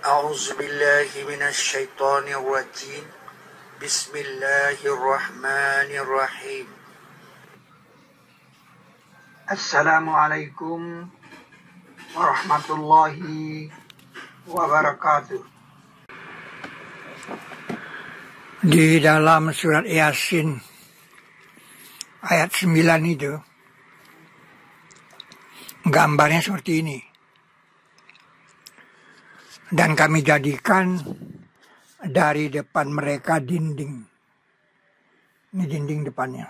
أعوذ بالله من الشيطان الرجيم بسم الله الرحمن الرحيم السلام عليكم ورحمة الله wabarakatuh. Di dalam surat Yasin ayat 9 itu gambarnya seperti ini. Dan kami jadikan dari depan mereka dinding. Ini dinding depannya.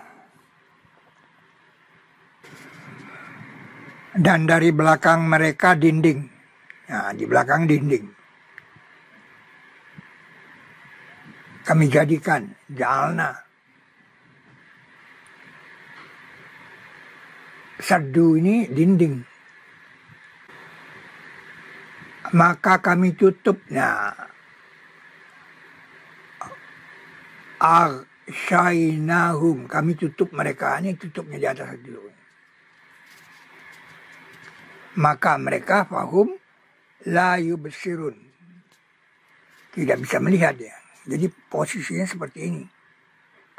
Dan dari belakang mereka dinding. Nah, di belakang dinding. Kami jadikan ja'alna. Saddu ini dinding. Maka kami tutup. Nah, aghsyainahum, kami tutup mereka. Ini tutupnya di atas dulu. Maka mereka fahum la yubsirun, tidak bisa melihat ya. Jadi posisinya seperti ini.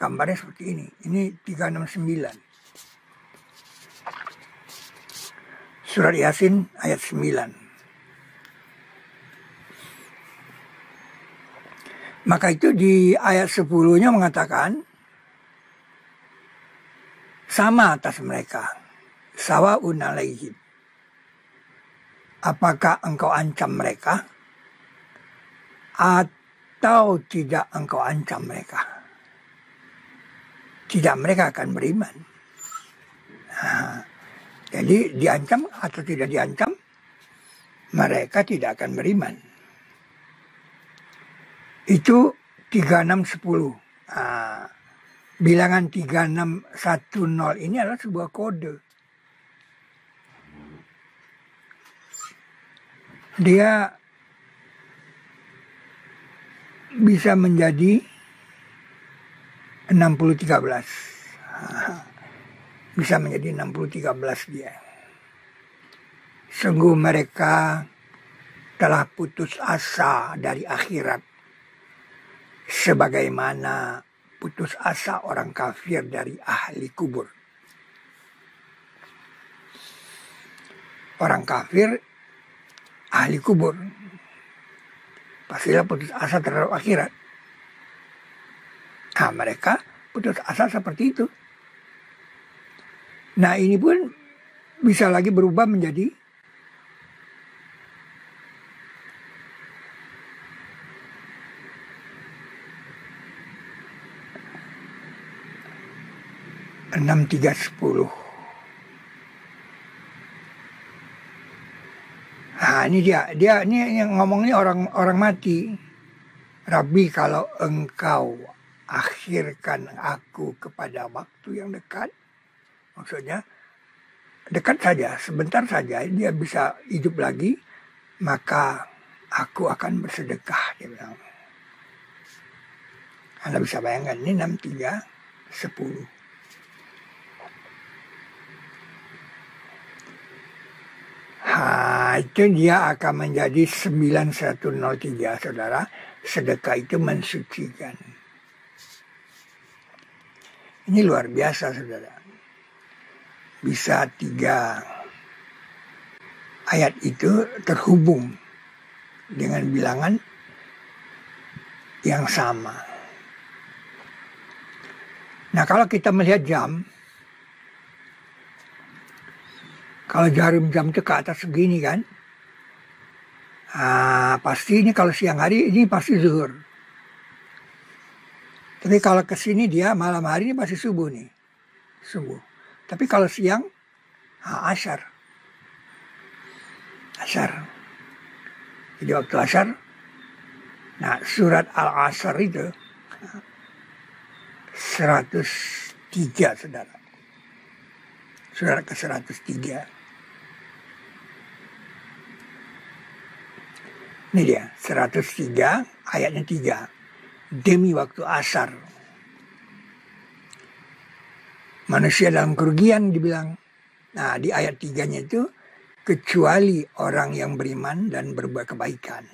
Gambarnya seperti ini. Ini 369. Surat Yasin ayat 9. Maka itu di ayat 10-nya mengatakan sama atas mereka. Sawa'un alaihim. Apakah engkau ancam mereka atau tidak engkau ancam mereka? Tidak, mereka akan beriman. Nah, jadi diancam atau tidak diancam, mereka tidak akan beriman. Itu 3610. Nah, bilangan 3610 ini adalah sebuah kode. Dia bisa menjadi 6013. Bisa menjadi 6013 dia. Sungguh mereka telah putus asa dari akhirat, sebagaimana putus asa orang kafir dari ahli kubur. Orang kafir ahli kubur pastilah putus asa terhadap akhirat. Nah, mereka putus asa seperti itu. Nah, ini pun bisa lagi berubah menjadi 6310. Nah, ini dia ini yang ngomongnya orang mati. Rabbi, kalau engkau akhirkan aku kepada waktu yang dekat, maksudnya dekat saja, sebentar saja dia bisa hidup lagi, maka aku akan bersedekah, dia bilang. Anda bisa bayangkan ini 6310. Itu dia akan menjadi 9103, saudara. Sedekah itu mensucikan. Ini luar biasa, saudara. Bisa 3 ayat itu terhubung dengan bilangan yang sama. Nah, kalau kita melihat jam, kalau jarum jam itu ke atas segini kan, pasti ini kalau siang hari ini pasti zuhur. Tapi kalau ke sini dia malam hari ini pasti subuh nih, subuh. Tapi kalau siang, asyar. Jadi waktu asyar, nah surat Al-Asr itu 103, saudara. Surat ke 103. Ini dia, 103 ayatnya 3. Demi waktu asar. Manusia dalam kerugian dibilang. Nah, di ayat 3-nya itu, kecuali orang yang beriman dan berbuat kebaikan.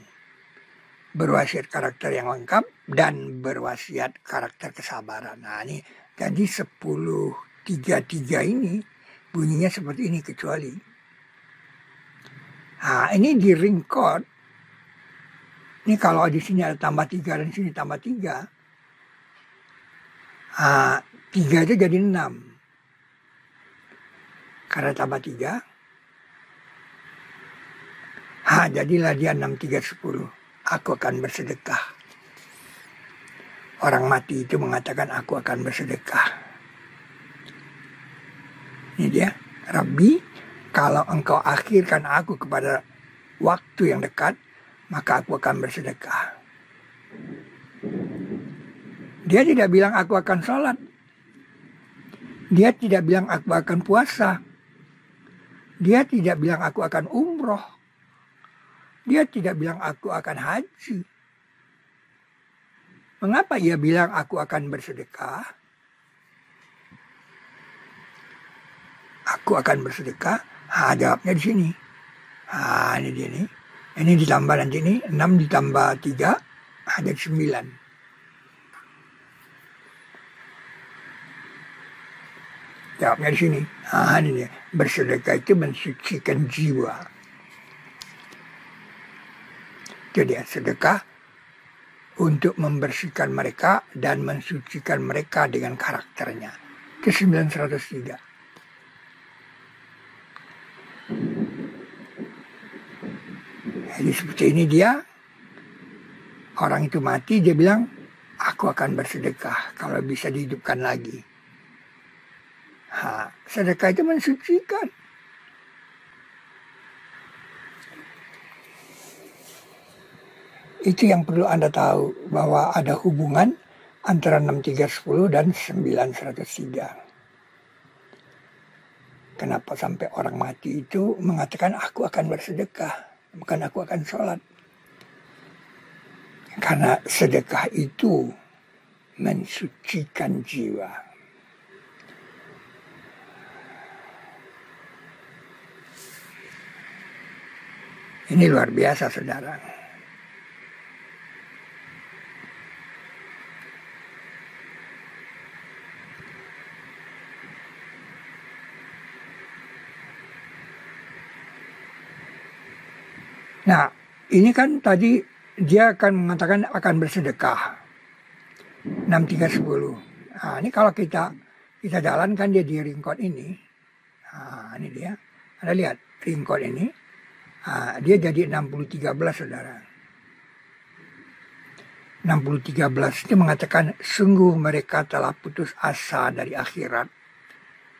berwasiat karakter yang lengkap, dan berwasiat karakter kesabaran. Nah ini, jadi 10-3-3 ini bunyinya seperti ini kecuali. Nah ini di ring chord. Ini kalau di sini ada tambah 3 dan di sini tambah 3. Nah, 3 itu jadi 6. Karena tambah 3. Jadilah dia 6, 3, 10. Aku akan bersedekah. Orang mati itu mengatakan aku akan bersedekah. Ini dia. Rabbi, kalau engkau akhirkan aku kepada waktu yang dekat, maka aku akan bersedekah. Dia tidak bilang aku akan sholat. Dia tidak bilang aku akan puasa. Dia tidak bilang aku akan umroh. Dia tidak bilang aku akan haji. Mengapa ia bilang aku akan bersedekah? Aku akan bersedekah. Jawabnya di sini. Ini dia nih. Ini ditambah nanti ini. 6 ditambah 3. Ada 9. Jawabnya di sini. Ini dia. Bersedekah itu mensucikan jiwa. Itu dia, sedekah untuk membersihkan mereka dan mensucikan mereka dengan karakternya. Itu 903. Jadi seperti ini dia. Orang itu mati, dia bilang, aku akan bersedekah kalau bisa dihidupkan lagi. Sedekah itu mensucikan. Itu yang perlu Anda tahu, bahwa ada hubungan antara 6310 dan 9103. Kenapa sampai orang mati itu mengatakan aku akan bersedekah, bukan aku akan sholat. Karena sedekah itu mensucikan jiwa. Ini luar biasa, saudara. Nah, ini kan tadi dia akan mengatakan akan bersedekah. 6310. Ini kalau kita jalankan dia di ring chord ini. Ini dia. Anda lihat ring chord ini. Dia jadi 6013, saudara. 6013 itu mengatakan sungguh mereka telah putus asa dari akhirat.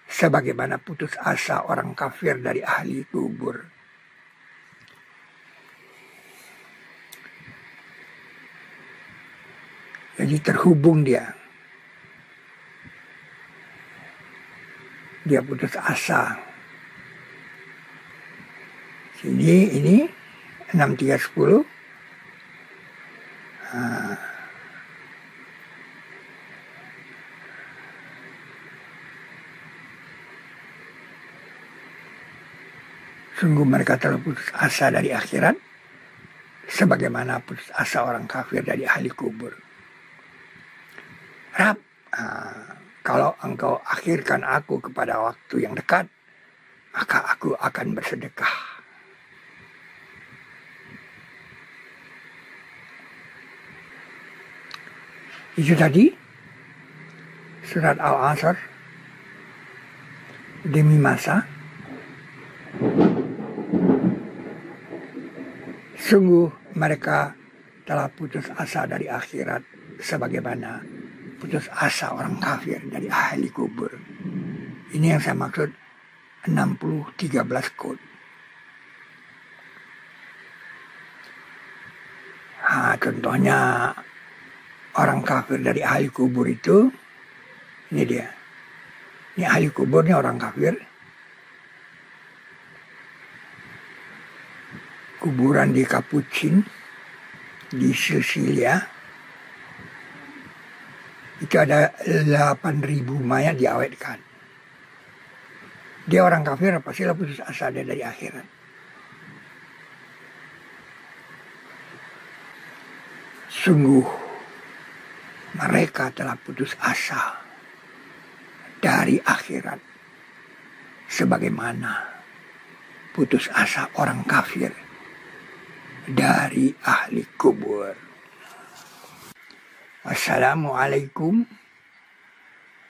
Sebagaimana putus asa orang kafir dari ahli kubur. Jadi terhubung dia. Dia putus asa. Sini ini 6310. Sungguh mereka telah putus asa dari akhirat. Sebagaimana putus asa orang kafir dari ahli kubur. Rab, kalau engkau akhirkan aku kepada waktu yang dekat, maka aku akan bersedekah. Itu tadi surat Al-Asr demi masa. Sungguh mereka telah putus asa dari akhirat sebagaimana putus asa orang kafir dari ahli kubur. Ini yang saya maksud 6013 code. Contohnya orang kafir dari ahli kubur itu, ini dia. Ini ahli kubur, ini orang kafir. Kuburan di Capuchin, di Sicilia. Itu ada 8.000 mayat diawetkan. Dia orang kafir, pastilah putus asa dia dari akhirat. Sungguh mereka telah putus asa dari akhirat, sebagaimana putus asa orang kafir dari ahli kubur. Assalamualaikum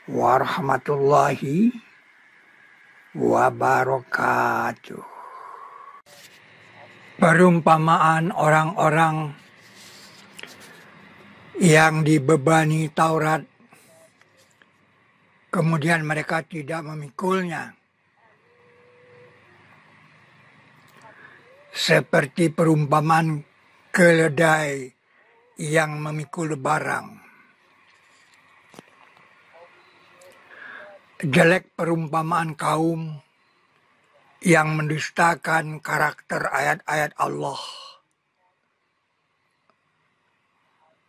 warahmatullahi wabarakatuh. Perumpamaan orang-orang yang dibebani Taurat, kemudian mereka tidak memikulnya, seperti perumpamaan keledai yang memikul barang. Jelek perumpamaan kaum yang mendustakan karakter ayat-ayat Allah,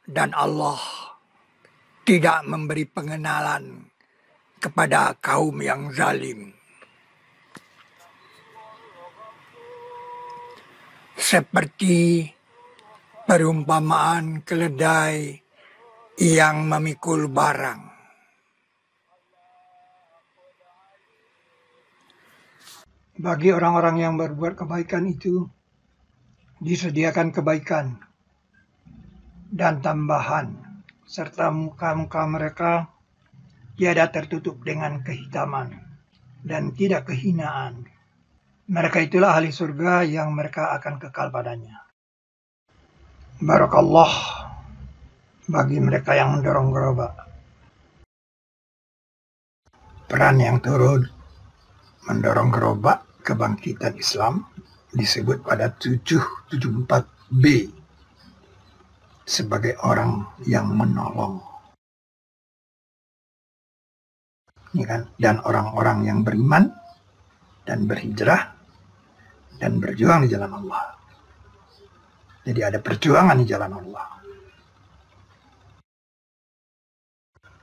dan Allah tidak memberi pengenalan kepada kaum yang zalim. Seperti perumpamaan keledai yang memikul barang. Bagi orang-orang yang berbuat kebaikan itu disediakan kebaikan dan tambahan, serta muka-muka mereka tiada tertutup dengan kehitaman dan tidak kehinaan. Mereka itulah ahli surga yang mereka akan kekal padanya. Barakallah bagi mereka yang mendorong gerobak. Peran yang turut mendorong gerobak kebangkitan Islam disebut pada 774b sebagai orang yang menolong. Ini kan? Dan orang-orang yang beriman dan berhijrah dan berjuang di jalan Allah. Jadi ada perjuangan di jalan Allah.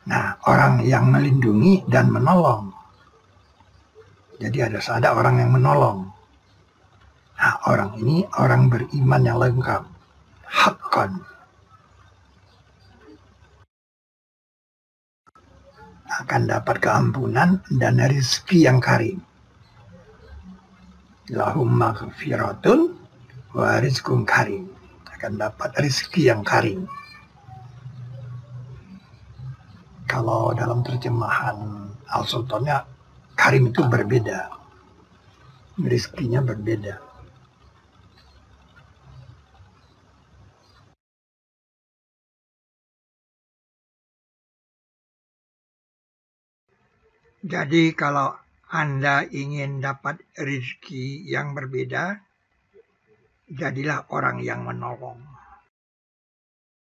Nah, orang yang melindungi dan menolong. Jadi ada orang yang menolong. Nah, orang ini orang beriman yang lengkap. Haqqan. Akan dapat keampunan dan rezeki yang karim. Lahum maghfiratun wa rizqun karim. Akan dapat rezeki yang karim. Kalau dalam terjemahan Al-Sultannya, karim itu berbeda. Rezekinya berbeda. Jadi kalau Anda ingin dapat rezeki yang berbeda, jadilah orang yang menolong.